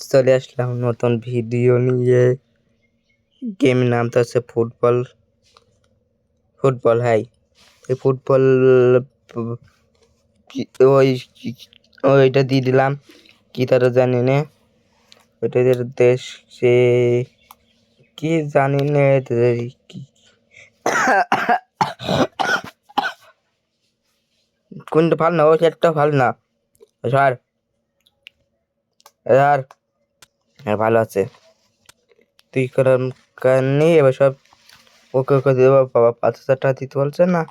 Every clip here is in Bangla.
চলে আসলাম নতুন ভিডিও নিয়ে। গেম নামটা হচ্ছে ফুটবল হাই। এই ফুটবল ওই ওইটা দিয়ে দিলাম, কি তারা জানি না, ওইটা দেশ সে কি জানি না। কোনটা ভালো না, ওই একটা ভালো না স্যার। আর ভালো আছে তুই করার নেই। এবার সব ওকে ওকে দেবো বাবা, 5,000 টাকা দিতে বলছে না,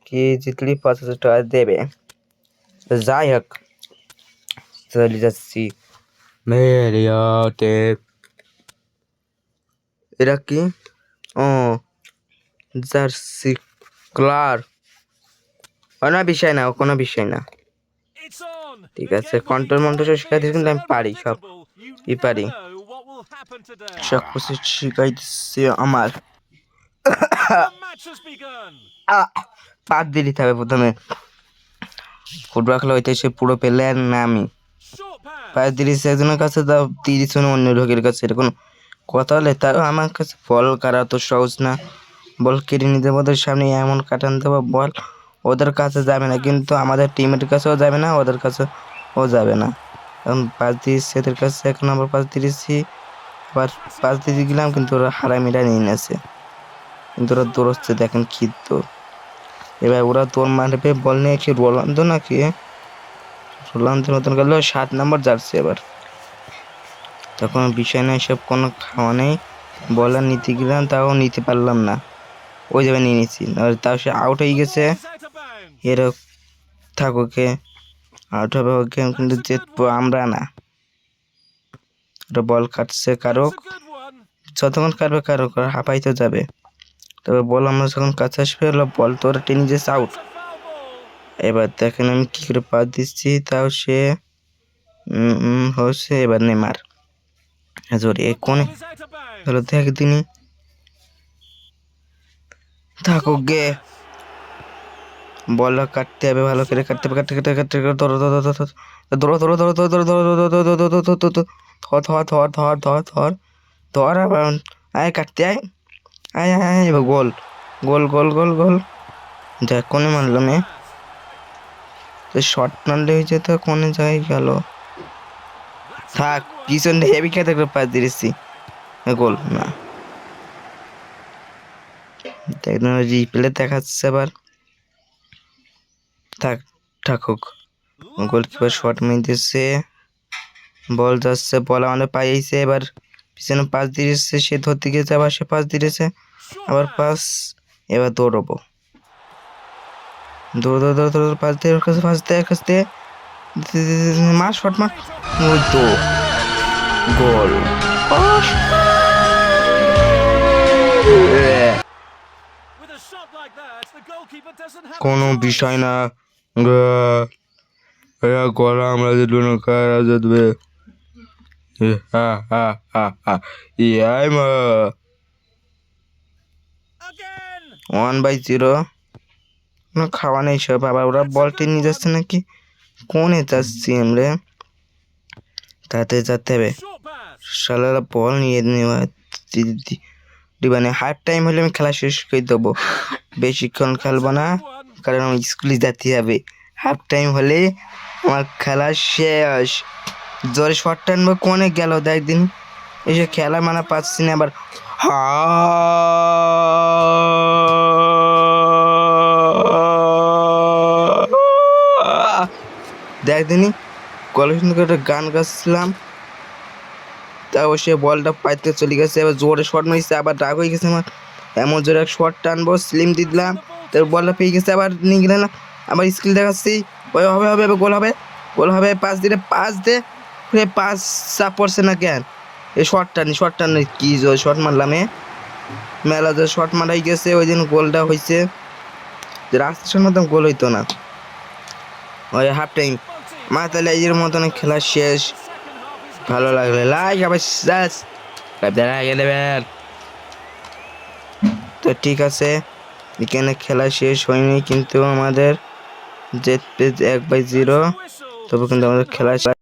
কি জিতলি 5,000 টাকা দেবে। যাই হোক চলে যাচ্ছি মেরিয়াতে। এরা কি? ও জার্সি ক্লার, কোনো বিষয় না, কোনো বিষয় না। ঠিক আছে, কন্ট্রোল মন্ট্রোল শিখাই দিচ্ছি, কিন্তু আমি পারি সব কি পারি, সব কিছু শিখাই দিচ্ছে আমার। পাত দিয়ে দিতে হবে প্রথমে। ফুটবল খেলা হইতে সে পুরো প্লেয়ার না আমি। পায়ে 30 একজনের কাছে দাও, 30 অন্য লোকের কাছে, এরকম কথা হলে তার আমার কাছে বল কাটা তো সহজ না। বল কেটে নিতে ওদের সামনে এমন কাটান দেবো, বল ওদের কাছে যাবে না, কিন্তু আমাদের টিমের কাছেও যাবে না, ওদের কাছেও যাবে না। এখন পাস দিয়েছি এদের কাছে, এখন আবার পাস দিয়েছি, আবার পাস দিয়ে গেলাম, কিন্তু ওরা হারামিরা নিয়ে নেছে, কিন্তু ওরা দৌড়চ্ছে দেখেন কি দৌড়। এবার ওরা দৌড় মারবে, বল নিয়ে কি রোনালদো নাকি, রোনালদোর মতন গেল 7 নম্বর জার্সি। এবার তখন বিষয় নেই, সব কোনো খাওয়া নেই। বলার নিতে গেলাম, তাও নিতে পারলাম না, ওই জায়গায় নিয়ে নিচ্ছি, তাও সে আউট হয়ে গেছে। এর থাকুকে আউট হবে ওকে, কিন্তু জিতবো আমরা না। ওটা বল কাটছে কারক, যতক্ষণ কাটবে কারক হাঁপাই তো যাবে। তবে বল আমরা যখন কাছে আসবে, বল তো ওরা টেনে যেছে আউট। এবার দেখেন আমি কি করে পাস দিচ্ছি, তাও সে হচ্ছে। এবার নেমার জোরে কোনে হলো, দেখ দিনই থাকুক গে, বল কাটতে হবে ভালো করে, কাটতে হবে, কাটতে কাটতে কাটতে ধরো ধরো ধরো ধরো ধরো ধরো ধরো ধরো ধর ধর ধর ধর ধর ধর, আবার আয় কাটতে আয় আয় আয়। এবার গোল গোল গোল গোল গোল, দেখ কোনে মারলো মে, শর্ট মারলে হয়েছে তো কোনে যাই গেল। থাক পিছন হেভি খেতে করে পাস দিয়েছি, গোল না। দেখুন রিপ্লে দেখাচ্ছে আবার, থাক থাকুক। গোলকিপার শট মেরেছে, বল যাচ্ছে, বল আমাদের পাইছে। এবার পিছনে পাস দিয়েছে, সে ধরতে গিয়েছে, আবার সে পাস দিয়েছে, আবার পাস। এবার দৌড়বো, দৌড় দৌড় দৌড় দৌড়, পাস দিয়ে ওর কাছে, পাস দিয়ে কাছ দিয়ে মার, শট মার, ওই তো গোল। কোনো বিষয় না, গলা আমরা জিতবো না, কারা জিতবে? 1/0, খাওয়া নেই সব। আবার ওরা বলটি নিয়ে যাচ্ছে নাকি, কোনে যাচ্ছি আমরা, তাতে যেতে হবে। শালারা বল নিয়ে নেওয়া দিবানে। হাফ টাইম হলে আমি খেলা শেষ করে দেবো, বেশিক্ষণ খেলবো না, কারণ আমি স্কুলে যেতে হবে। হাফ টাইম হলে আমার খেলা শেষ। জোরে শর্ট টানবো, কোনে গেল দেখ দিন, এসে খেলা মানা পাচ্ছি না। আবার দেখ দিনই কলেজ একটা গান গাচ্ছিলাম, তাও সে বলটা পাইতে চলে গেছে। এবার জোরে শট মারিছে, আবার রাগ হয়ে গেছে আমার, এমন জোরে শট টানবো, স্লিম দিয়ে দিলাম, তারপর বলটা পেয়ে গেছে, আবার নিয়ে গেলে না, আবার স্কিল দেখাচ্ছি, ওই হবে হবে, এবার গোল হবে, গোল হবে। পাস দিলে পাস দে, পাস চাপ পড়ছে না কেন, এই শট টানি কি শট মারলাম, মেলা যে শট মারাই গেছে, ওই দিন গোলটা হয়েছে। রাস্তার সামনে তো গোল হইতো না। ওই হাফ টাইম মা, তাহলে এর মতন খেলা শেষ। ভালো লাগলে লাইক, আবার দেবেন। তো ঠিক আছে, এখানে খেলা শেষ হয়নি, কিন্তু আমাদের জিতবে 1/0, তবে কিন্তু আমাদের খেলা